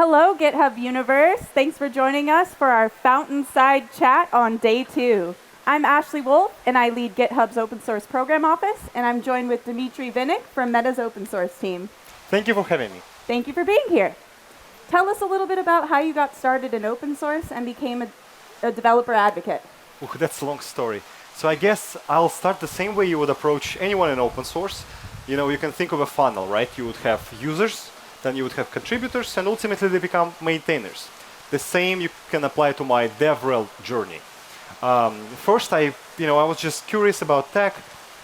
Hello, GitHub universe. Thanks for joining us for our Fountainside chat on day 2. I'm Ashley Wolf, and I lead GitHub's open source program office, and I'm joined with Dmitry from Meta's open source team. Thank you for having me. Thank you for being here. Tell us a little bit about how you got started in open source and became a developer advocate. Ooh, that's a long story. So I guess I'll start the same way you would approach anyone in open source. You know, you can think of a funnel, right? You would have users, then you would have contributors, and ultimately they become maintainers. The same you can apply to my DevRel journey. First, I was just curious about tech,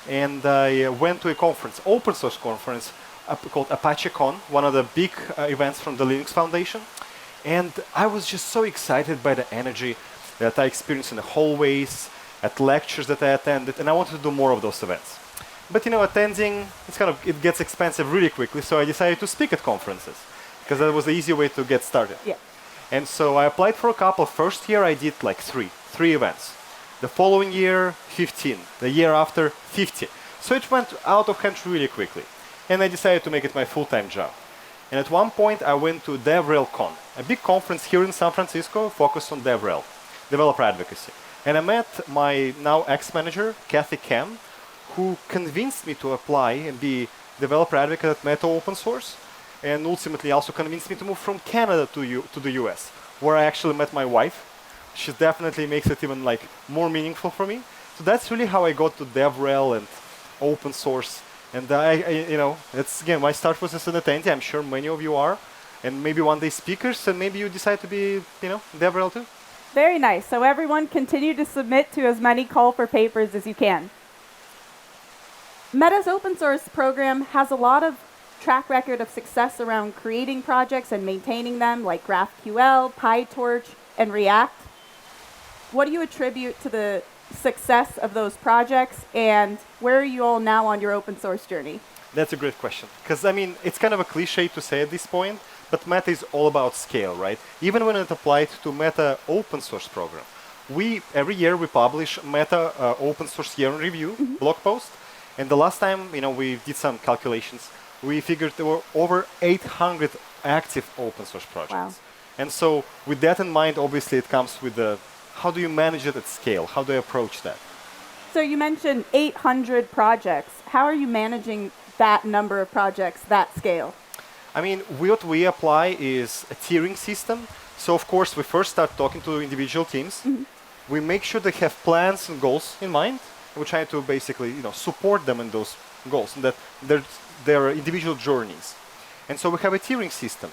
and I went to a conference, open source conference, called ApacheCon, one of the big events from the Linux Foundation. And I was just so excited by the energy that I experienced in the hallways, at lectures that I attended, and I wanted to do more of those events. But attending, it gets expensive really quickly, so I decided to speak at conferences, because that was the easy way to get started. Yeah. And so I applied for a couple. First year I did like three events. The following year, 15. The year after, 50. So it went out of hand really quickly. And I decided to make it my full-time job. And at one point I went to DevRelCon, a big conference here in San Francisco focused on DevRel, developer advocacy. And I met my now ex-manager, Kathy Kem, who convinced me to apply and be developer advocate at Meta Open Source, and ultimately also convinced me to move from Canada to the US, where I actually met my wife. She definitely makes it even more meaningful for me. So that's really how I got to DevRel and open source. And it's again, my start was as an attendee. I'm sure many of you are, and maybe one day speakers, and maybe you decide to be, DevRel too. Very nice. So everyone continue to submit to as many call for papers as you can. Meta's open source program has a lot of track record of success around creating projects and maintaining them, like GraphQL, PyTorch, and React. What do you attribute to the success of those projects, and where are you all now on your open source journey? That's a great question, because it's kind of a cliche to say at this point, but Meta is all about scale, right? Even when it applied to Meta open source program, every year we publish Meta open source year in review blog post, and the last time we did some calculations, we figured there were over 800 active open source projects. Wow. And so with that in mind, obviously it comes with how do you manage it at scale? How do you approach that? So you mentioned 800 projects. How are you managing that number of projects, that scale? What we apply is a tiering system. So of course, we first start talking to individual teams. We make sure they have plans and goals in mind. We try to basically, support them in those goals, and that their individual journeys. And so we have a tiering system.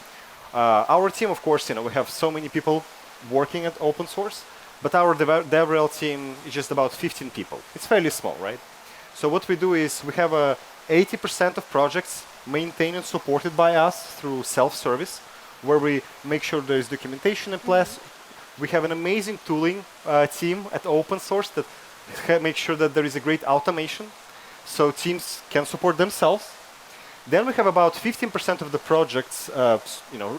Our team, of course, we have so many people working at open source, but our DevRel team is just about 15 people. It's fairly small, right? So what we do is we have 80% of projects maintained and supported by us through self-service, where we make sure there is documentation in place. We have an amazing tooling team at open source that makes sure that there is a great automation, so teams can support themselves. Then we have about 15% of the projects,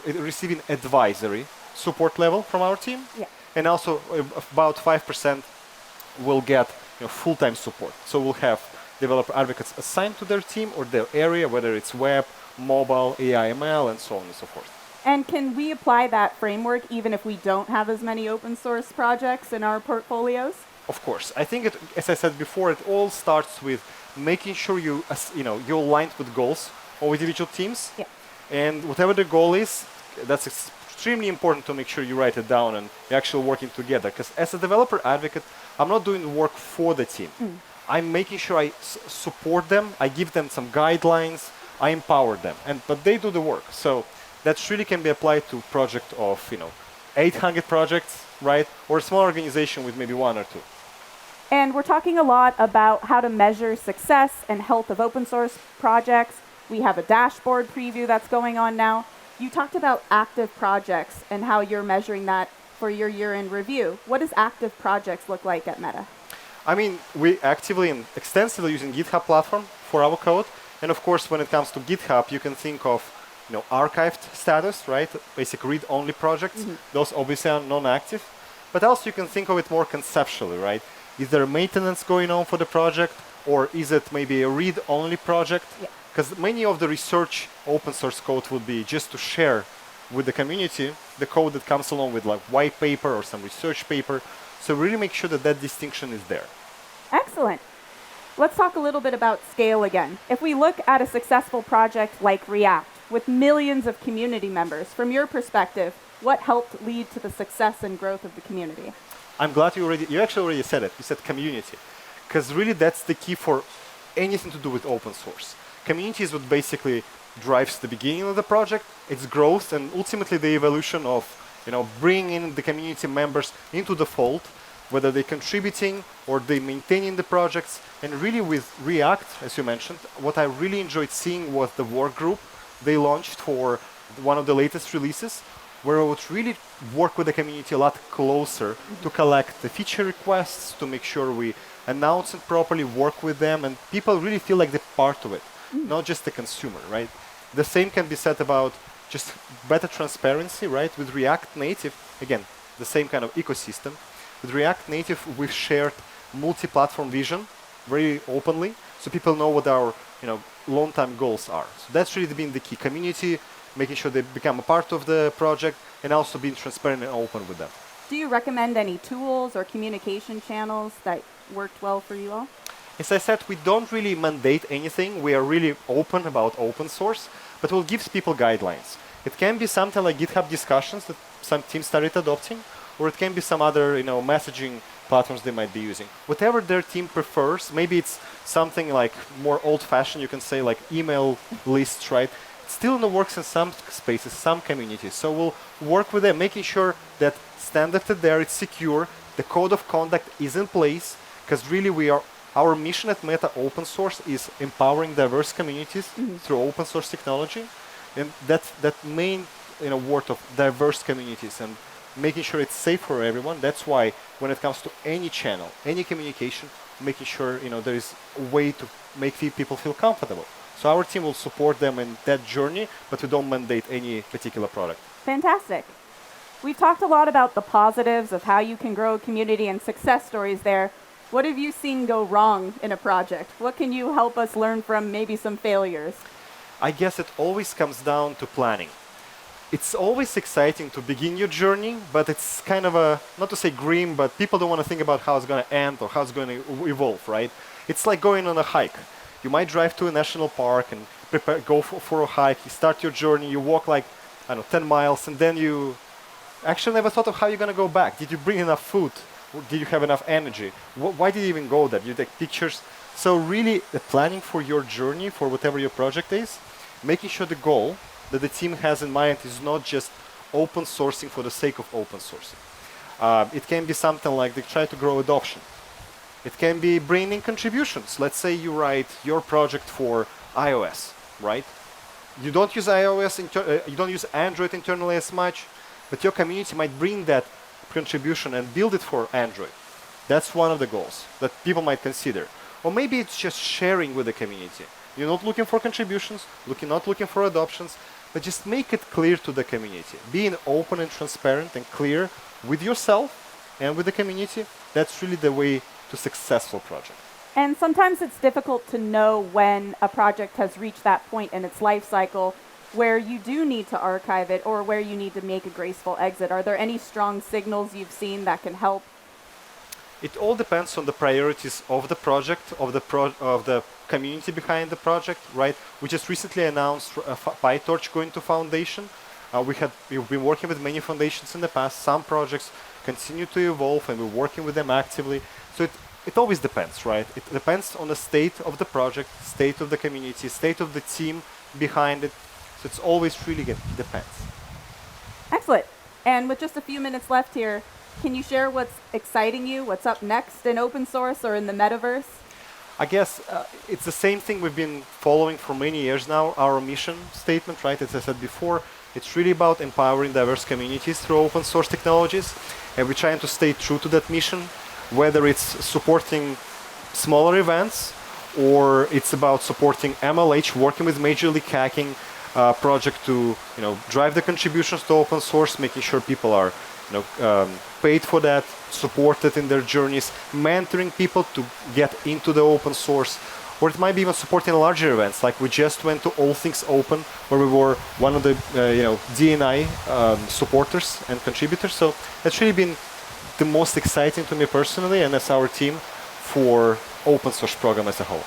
receiving advisory support level from our team, and also about 5% will get full-time support. So we'll have developer advocates assigned to their team or their area, whether it's web, mobile, AI, ML, and so on and so forth. And can we apply that framework even if we don't have as many open source projects in our portfolios? Of course. I think, as I said before, it all starts with making sure you're aligned with goals of individual teams. Yeah. And whatever the goal is, that's extremely important to make sure you write it down and you're actually working together. Because as a developer advocate, I'm not doing the work for the team. I'm making sure I support them, I give them some guidelines, I empower them, but they do the work. So that really can be applied to a project of 800 projects, right? Or a small organization with maybe 1 or 2. And we're talking a lot about how to measure success and health of open source projects. We have a dashboard preview that's going on now. You talked about active projects and how you're measuring that for your year-end review. What does active projects look like at Meta? We actively and extensively using GitHub platform for our code. And of course, when it comes to GitHub, you can think of archived status, right? Basic read-only projects. Those obviously are non-active. But also you can think of it more conceptually, right? Is there maintenance going on for the project, or is it maybe a read-only project? Because many of the research open source code would be just to share with the community the code that comes along with like white paper or some research paper. So really make sure that that distinction is there. Excellent. Let's talk a little bit about scale again. If we look at a successful project like React with millions of community members, from your perspective, what helped lead to the success and growth of the community? I'm glad you actually already said it. You said community. Because really that's the key for anything to do with open source. Community is what basically drives the beginning of the project, its growth, and ultimately the evolution of bringing the community members into the fold, whether they're contributing or they maintaining the projects. And really with React, as you mentioned, what I really enjoyed seeing was the work group they launched for one of the latest releases, where I would really work with the community a lot closer to collect the feature requests, to make sure we announce it properly, work with them, and people really feel like they're part of it, not just the consumer, right? The same can be said about just better transparency, right? With React Native, again, the same kind of ecosystem. With React Native, we've shared multi-platform vision very openly, so people know what our long-term goals are. So that's really been the key. Community, making sure they become a part of the project, and also being transparent and open with them. Do you recommend any tools or communication channels that worked well for you all? As I said, we don't really mandate anything. We are really open about open source, but we'll give people guidelines. It can be something like GitHub discussions that some teams started adopting, or it can be some other messaging platforms they might be using. Whatever their team prefers, maybe it's something like more old-fashioned, you can say like email lists, right? It still works in some spaces, some communities. So we'll work with them, making sure that standard is there, it's secure, the code of conduct is in place, because really our mission at Meta Open Source is empowering diverse communities through open source technology, and that's that main word of diverse communities and making sure it's safe for everyone. That's why when it comes to any channel, any communication, making sure there is a way to make people feel comfortable. So our team will support them in that journey, but we don't mandate any particular product. Fantastic. We've talked a lot about the positives of how you can grow a community and success stories there. What have you seen go wrong in a project? What can you help us learn from maybe some failures? I guess it always comes down to planning. It's always exciting to begin your journey, but it's kind of not to say grim, but people don't want to think about how it's going to end or how it's going to evolve, right? It's like going on a hike. You might drive to a national park and go for a hike. You start your journey, you walk like, 10 miles, and then you actually never thought of how you're going to go back. Did you bring enough food? Did you have enough energy? Why did you even go there? You take pictures. So really, the planning for your journey, for whatever your project is, making sure the goal that the team has in mind is not just open sourcing for the sake of open sourcing. It can be something like they try to grow adoption. It can be bringing contributions. Let's say you write your project for iOS, right? You don't use iOS, you don't use Android internally as much, but your community might bring that contribution and build it for Android. That's one of the goals that people might consider. Or maybe it's just sharing with the community. You're not looking for contributions, not looking for adoptions, but just make it clear to the community. Being open and transparent and clear with yourself and with the community, that's really the way to successful project. And sometimes it's difficult to know when a project has reached that point in its life cycle where you do need to archive it or where you need to make a graceful exit. Are there any strong signals you've seen that can help? It all depends on the priorities of the project, of the community behind the project, right? We just recently announced PyTorch going to foundation. We've been working with many foundations in the past. Some projects continue to evolve, and we're working with them actively. So it always depends, right? It depends on the state of the project, state of the community, state of the team behind it. So it's always really depends. Excellent. And with just a few minutes left here, can you share what's exciting you, what's up next in open source or in the metaverse? I guess it's the same thing we've been following for many years now, our mission statement, right? As I said before, it's really about empowering diverse communities through open source technologies. And we're trying to stay true to that mission, whether it's supporting smaller events or it's about supporting MLH, working with Major League Hacking project to drive the contributions to open source, making sure people are paid for that, supported in their journeys, mentoring people to get into the open source, or it might be even supporting larger events. Like we just went to All Things Open, where we were one of the DNI supporters and contributors. So that's really been the most exciting to me personally, and as our team, for open source program as a whole.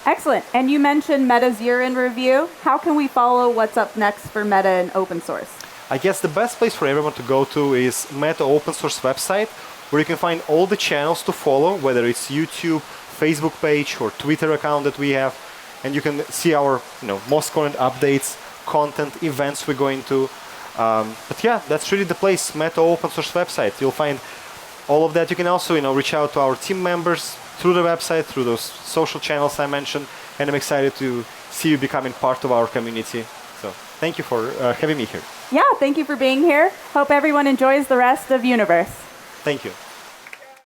Excellent. And you mentioned Meta's year in review. How can we follow what's up next for Meta and open source? I guess the best place for everyone to go to is Meta open source website, where you can find all the channels to follow, whether it's YouTube, Facebook page, or Twitter account that we have, and you can see our most current updates, content, events we're going to. But yeah, that's really the place, Meta open source website. You'll find all of that. You can also reach out to our team members through the website, through those social channels I mentioned, and I'm excited to see you becoming part of our community. So thank you for having me here. Yeah, thank you for being here. Hope everyone enjoys the rest of Universe. Thank you.